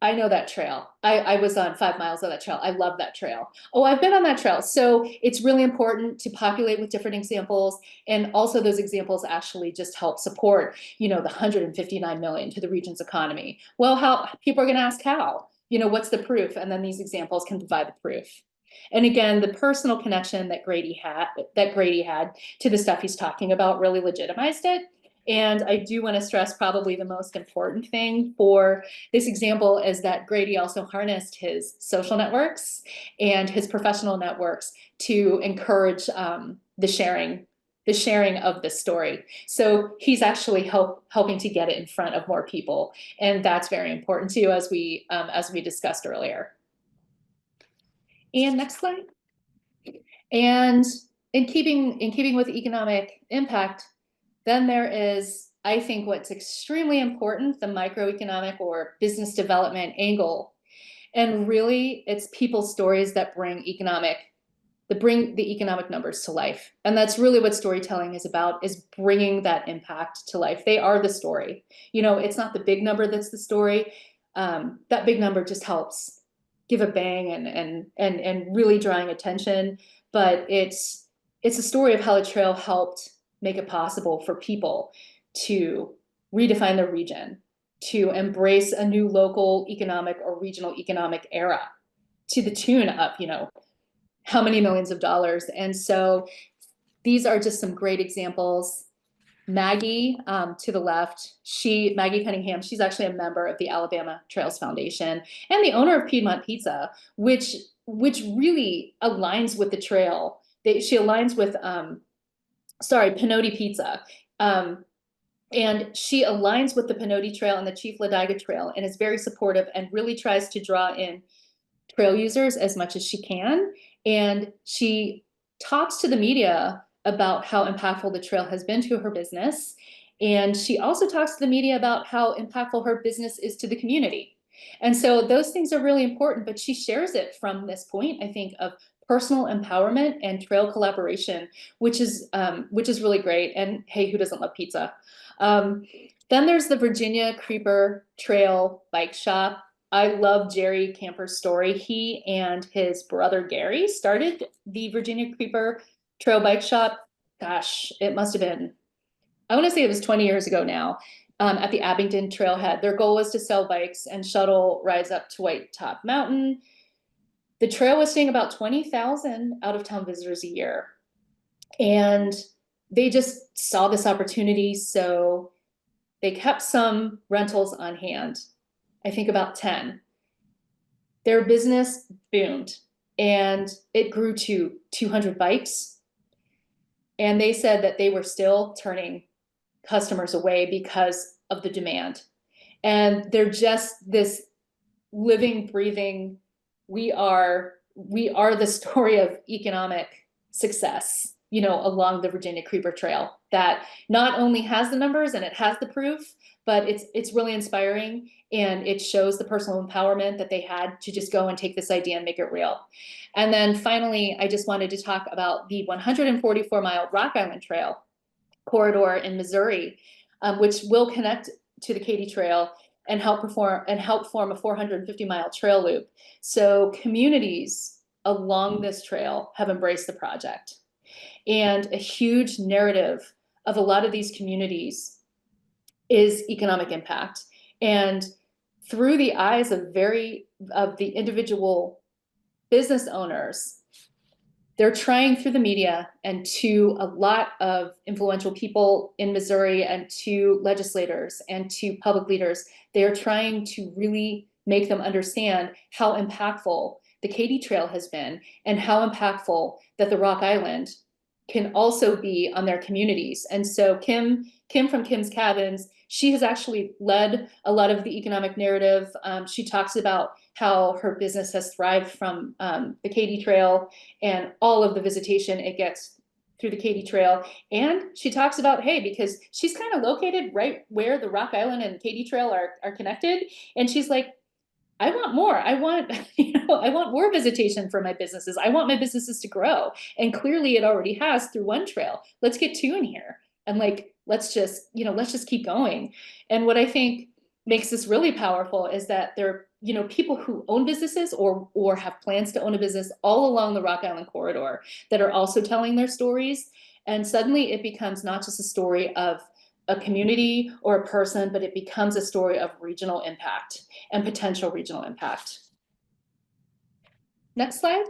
I know that trail. I was on 5 miles of that trail. I love that trail. Oh, I've been on that trail. So it's really important to populate with different examples. And also those examples actually just help support, the 159 million to the region's economy. Well, how people are going to ask how, what's the proof? And then these examples can provide the proof. And again, the personal connection that Grady had to the stuff he's talking about really legitimized it. And I do want to stress, probably the most important thing for this example is that Grady also harnessed his social networks and his professional networks to encourage the sharing of this story. So he's actually helping to get it in front of more people, and that's very important too, as we discussed earlier. And next slide. And in keeping with economic impact, then there is, I think, what's extremely important, the microeconomic or business development angle. And really, it's people's stories that bring the economic numbers to life. And that's really what storytelling is about, is bringing that impact to life. They are the story. It's not the big number that's the story. That big number just helps give a bang and really drawing attention, but it's a story of how the trail helped make it possible for people to redefine their region, to embrace a new local economic or regional economic era to the tune of, how many millions of dollars. And so these are just some great examples. Maggie, to the left, Maggie Cunningham, she's actually a member of the Alabama Trails Foundation and the owner of Piedmont Pizza, which really aligns with the trail. She aligns with, Pinoti Pizza. And she aligns with the Pinoti Trail and the Chief Ladiga Trail and is very supportive and really tries to draw in trail users as much as she can. And she talks to the media about how impactful the trail has been to her business. And she also talks to the media about how impactful her business is to the community. And so those things are really important, but she shares it from this point, I think, of personal empowerment and trail collaboration, which is really great. And hey, who doesn't love pizza? Then there's the Virginia Creeper Trail Bike Shop. I love Jerry Camper's story. He and his brother Gary started the Virginia Creeper Trail Bike Shop. Gosh, it must have been, I want to say it was 20 years ago now, at the Abingdon Trailhead. Their goal was to sell bikes and shuttle rides up to White Top Mountain. The trail was seeing about 20,000 out-of-town visitors a year. And they just saw this opportunity, so they kept some rentals on hand. I think about 10. Their business boomed and it grew to 200 bikes. And they said that they were still turning customers away because of the demand. And they're just this living, breathing, we are the story of economic success, along the Virginia Creeper Trail, that not only has the numbers and it has the proof, but it's really inspiring, and it shows the personal empowerment that they had to just go and take this idea and make it real. And then finally, I just wanted to talk about the 144-mile Rock Island Trail corridor in Missouri, which will connect to the Katy Trail and help form a 450-mile trail loop. So communities along this trail have embraced the project. And a huge narrative of a lot of these communities is economic impact. And through the eyes of the individual business owners, they're trying through the media and to a lot of influential people in Missouri and to legislators and to public leaders, they are trying to really make them understand how impactful the Katy Trail has been and how impactful that the Rock Island can also be on their communities. And so Kim from Kim's Cabins, she has actually led a lot of the economic narrative. She talks about how her business has thrived from the Katy Trail and all of the visitation it gets through the Katy Trail. And she talks about, hey, because she's kind of located right where the Rock Island and Katy Trail are connected. And she's like, I want more. I want, I want more visitation for my businesses. I want my businesses to grow. And clearly it already has through one trail. Let's get two in here. And let's just keep going. And what I think makes this really powerful is that there are, people who own businesses or have plans to own a business all along the Rock Island corridor that are also telling their stories. And suddenly it becomes not just a story of a community or a person, but it becomes a story of regional impact and potential regional impact. Next slide.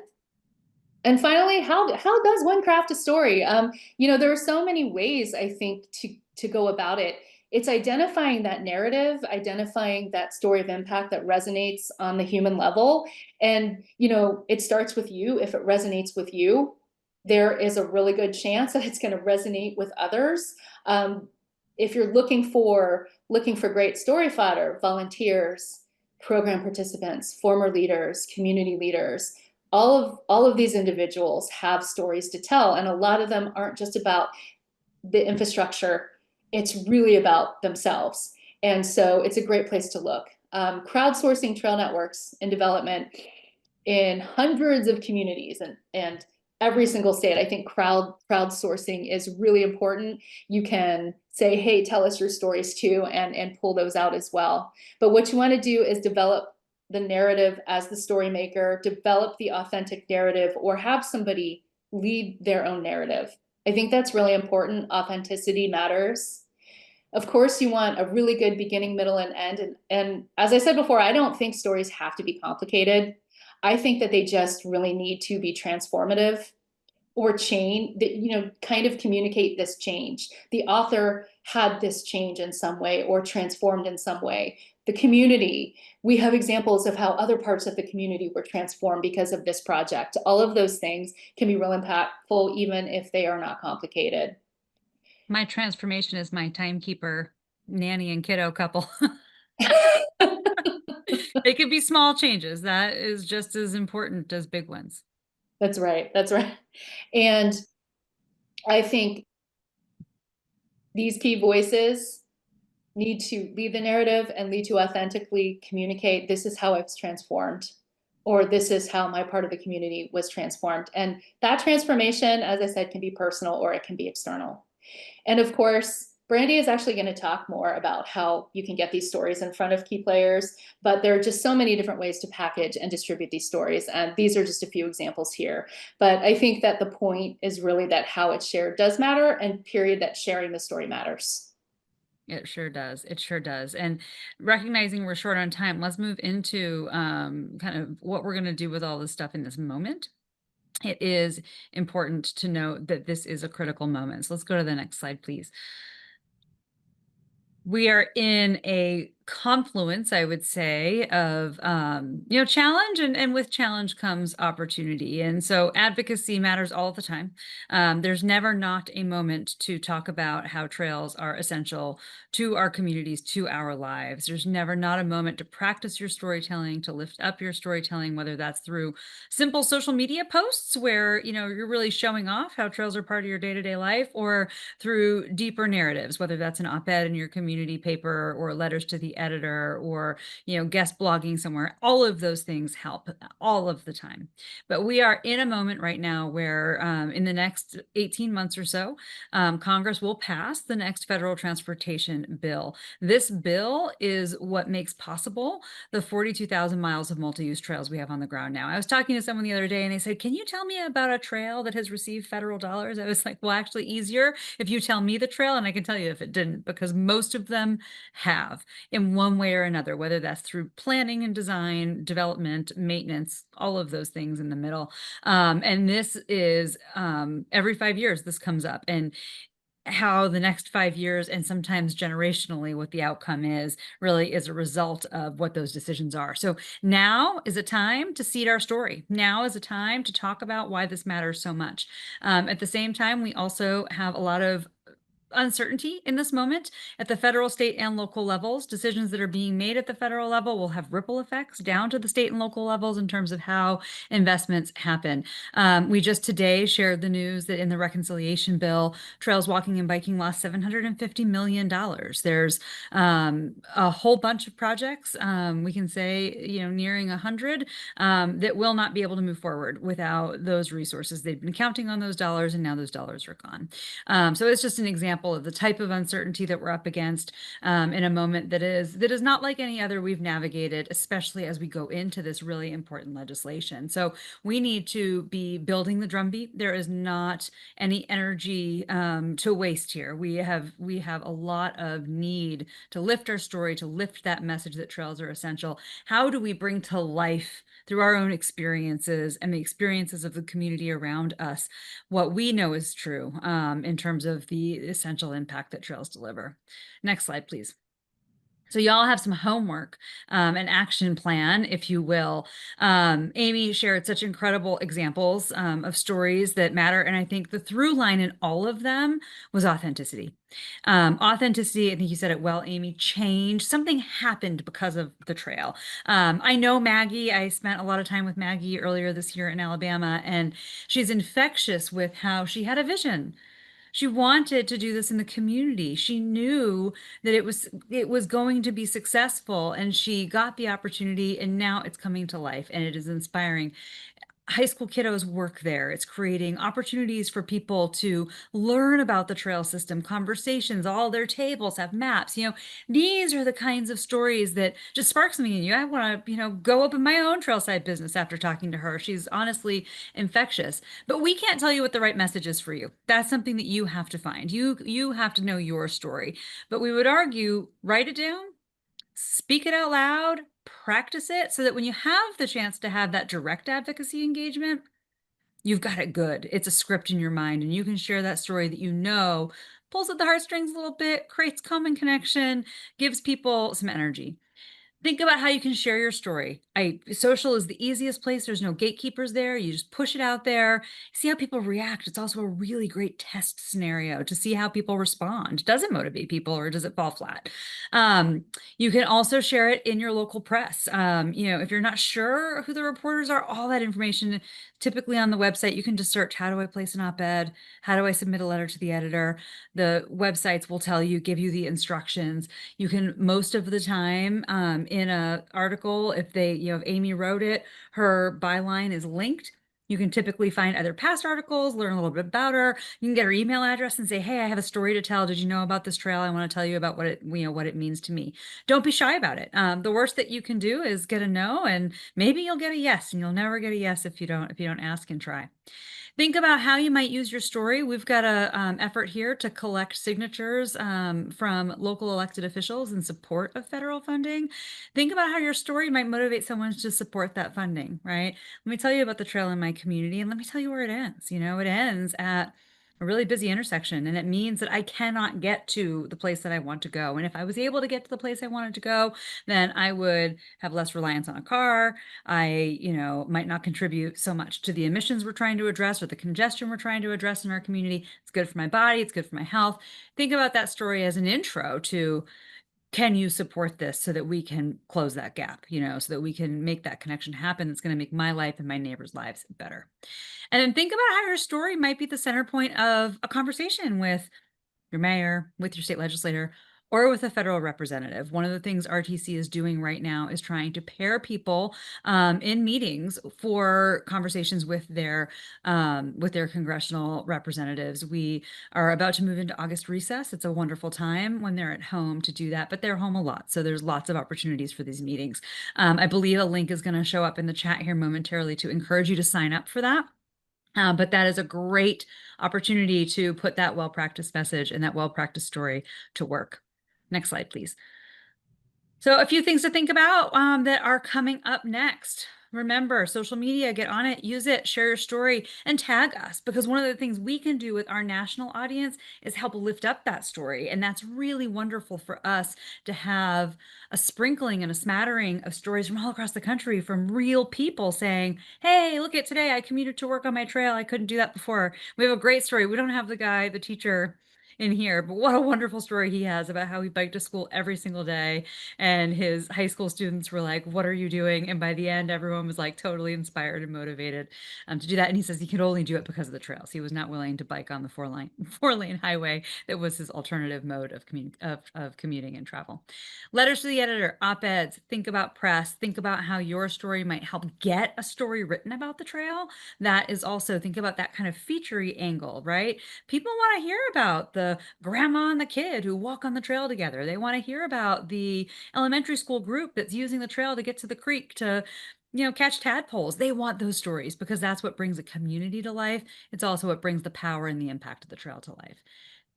And finally, how does one craft a story? There are so many ways, I think, to go about it. It's identifying that narrative, identifying that story of impact that resonates on the human level. And, it starts with you. If it resonates with you, there is a really good chance that it's going to resonate with others. If you're looking for great story fodder, volunteers, program participants, former leaders, community leaders, all of these individuals have stories to tell, and a lot of them aren't just about the infrastructure. It's really about themselves. And so it's a great place to look. Crowdsourcing trail networks in development in hundreds of communities and every single state. I think crowdsourcing is really important. You can say, hey, tell us your stories too, and pull those out as well. But what you want to do is develop the narrative as the story maker, develop the authentic narrative, or have somebody lead their own narrative. I think that's really important. Authenticity matters. Of course, you want a really good beginning, middle, and end. And as I said before, I don't think stories have to be complicated. I think that they just really need to be transformative or change that, kind of communicate this change. The author had this change in some way or transformed in some way. The community, we have examples of how other parts of the community were transformed because of this project. All of those things can be real impactful, even if they are not complicated. My transformation is my timekeeper, nanny and kiddo couple. It could be small changes. That is just as important as big ones. That's right. That's right. And I think these key voices need to lead the narrative and lead to authentically communicate, this is how I was transformed, or this is how my part of the community was transformed. And that transformation, as I said, can be personal or it can be external. And of course, Brandy is actually going to talk more about how you can get these stories in front of key players, but there are just so many different ways to package and distribute these stories. And these are just a few examples here. But I think that the point is really that how it's shared does matter, and period, that sharing the story matters. It sure does. It sure does. And recognizing we're short on time, let's move into kind of what we're going to do with all this stuff in this moment. It is important to note that this is a critical moment. So let's go to the next slide, please. We are in a confluence, I would say, of challenge, and with challenge comes opportunity. And so advocacy matters all the time. There's never not a moment to talk about how trails are essential to our communities, to our lives. There's never not a moment to practice your storytelling, to lift up your storytelling, whether that's through simple social media posts where you're really showing off how trails are part of your day-to-day life, or through deeper narratives, whether that's an op-ed in your community paper or letters to the editor, or guest blogging somewhere. All of those things help all of the time. But we are in a moment right now where in the next 18 months or so, Congress will pass the next federal transportation bill. This bill is what makes possible the 42,000 miles of multi-use trails we have on the ground now. I was talking to someone the other day and they said, can you tell me about a trail that has received federal dollars? I was like, well, actually easier if you tell me the trail, and I can tell you if it didn't, because most of them have in one way or another, whether that's through planning and design, development, maintenance, all of those things in the middle. And this is every 5 years this comes up, and how the next 5 years, and sometimes generationally, what the outcome is really is a result of what those decisions are. So now is a time to seed our story. Now is a time to talk about why this matters so much. At the same time, we also have a lot of uncertainty in this moment at the federal, state, and local levels. Decisions that are being made at the federal level will have ripple effects down to the state and local levels in terms of how investments happen. We just today shared the news that in the reconciliation bill, trails, walking, and biking lost $750 million. There's a whole bunch of projects, we can say, nearing 100, that will not be able to move forward without those resources. They've been counting on those dollars, and now those dollars are gone. So it's just an example of the type of uncertainty that we're up against in a moment that is not like any other we've navigated, especially as we go into this really important legislation. So we need to be building the drumbeat. There is not any energy to waste here. We have a lot of need to lift our story, to lift that message that trails are essential. How do we bring to life, through our own experiences and the experiences of the community around us, what we know is true in terms of the essential impact that trails deliver? Next slide, please. So y'all have some homework, an action plan, if you will. Amy shared such incredible examples of stories that matter. And I think the through line in all of them was authenticity. Authenticity, I think you said it well, Amy, change. Something happened because of the trail. I know Maggie. I spent a lot of time with Maggie earlier this year in Alabama, and she's infectious with how she had a vision. She wanted to do this in the community. She knew that it was going to be successful, and she got the opportunity, and now it's coming to life, and it is inspiring. high school kiddos work there. It's creating opportunities for people to learn about the trail system, conversations, all their tables have maps. These are the kinds of stories that just spark something in you. I want to, go open my own trailside business after talking to her. She's honestly infectious. But we can't tell you what the right message is for you. That's something that you have to find. You have to know your story. But we would argue, write it down, speak it out loud, practice it so that when you have the chance to have that direct advocacy engagement, you've got it good. It's a script in your mind, and you can share that story that pulls at the heartstrings a little bit, creates common connection, gives people some energy. Think about how you can share your story. Social is the easiest place. There's no gatekeepers there. You just push it out there, see how people react. It's also a really great test scenario to see how people respond. Does it motivate people or does it fall flat? You can also share it in your local press. If you're not sure who the reporters are, all that information typically on the website, you can just search, how do I place an op-ed? How do I submit a letter to the editor? The websites will tell you, give you the instructions. You can, most of the time, in a article, if if Amy wrote it, her byline is linked. You can typically find other past articles, learn a little bit about her. You can get her email address and say, hey, I have a story to tell. Did you know about this trail? I want to tell you about what it means to me. Don't be shy about it. The worst that you can do is get a no, and maybe you'll get a yes, and you'll never get a yes if you don't ask and try. Think about how you might use your story. We've got a effort here to collect signatures from local elected officials in support of federal funding. Think about how your story might motivate someone to support that funding, right? Let me tell you about the trail in my community, and let me tell you where it ends. It ends at a really busy intersection, and it means that I cannot get to the place that I want to go. And if I was able to get to the place I wanted to go, then I would have less reliance on a car. I, might not contribute so much to the emissions we're trying to address or the congestion we're trying to address in our community. It's good for my body. It's good for my health. Think about that story as an intro to, can you support this so that we can close that gap, so that we can make that connection happen that's going to make my life and my neighbors' lives better. And then think about how your story might be the center point of a conversation with your mayor, with your state legislator, or with a federal representative. One of the things RTC is doing right now is trying to pair people in meetings for conversations with their congressional representatives. We are about to move into August recess. It's a wonderful time when they're at home to do that, but they're home a lot. So there's lots of opportunities for these meetings. I believe a link is going to show up in the chat here momentarily to encourage you to sign up for that. But that is a great opportunity to put that well-practiced message and that well-practiced story to work. Next slide, please. So a few things to think about that are coming up next. Remember, social media, get on it, use it, share your story, and tag us, because one of the things we can do with our national audience is help lift up that story. And that's really wonderful for us to have a sprinkling and a smattering of stories from all across the country, from real people saying, hey, look at today, I commuted to work on my trail. I couldn't do that before. We have a great story. We don't have the teacher in here, but what a wonderful story he has about how he biked to school every single day, and his high school students were like, what are you doing? And by the end, everyone was like totally inspired and motivated to do that. And he says he could only do it because of the trails. He was not willing to bike on the four lane highway that was his alternative mode of commuting and travel. Letters to the editor, op-eds, think about press, think about how your story might help get a story written about the trail. That is also, think about that kind of featurey angle, right? People want to hear about the grandma and the kid who walk on the trail together. They want to hear about the elementary school group that's using the trail to get to the creek to, catch tadpoles. They want those stories because that's what brings a community to life. It's also what brings the power and the impact of the trail to life.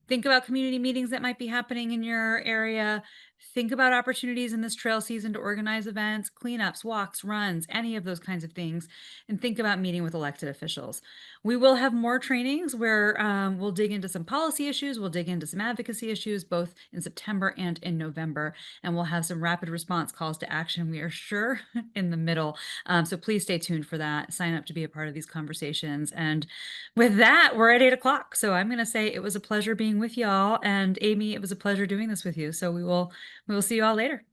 Think about community meetings that might be happening in your area. Think about opportunities in this trail season to organize events, cleanups, walks, runs, any of those kinds of things. And think about meeting with elected officials. We will have more trainings where we'll dig into some policy issues. We'll dig into some advocacy issues, both in September and in November. And we'll have some rapid response calls to action, we are sure, in the middle. So please stay tuned for that. Sign up to be a part of these conversations. And with that, we're at 8 o'clock. So I'm going to say it was a pleasure being with y'all. And Amy, it was a pleasure doing this with you. So we will see you all later.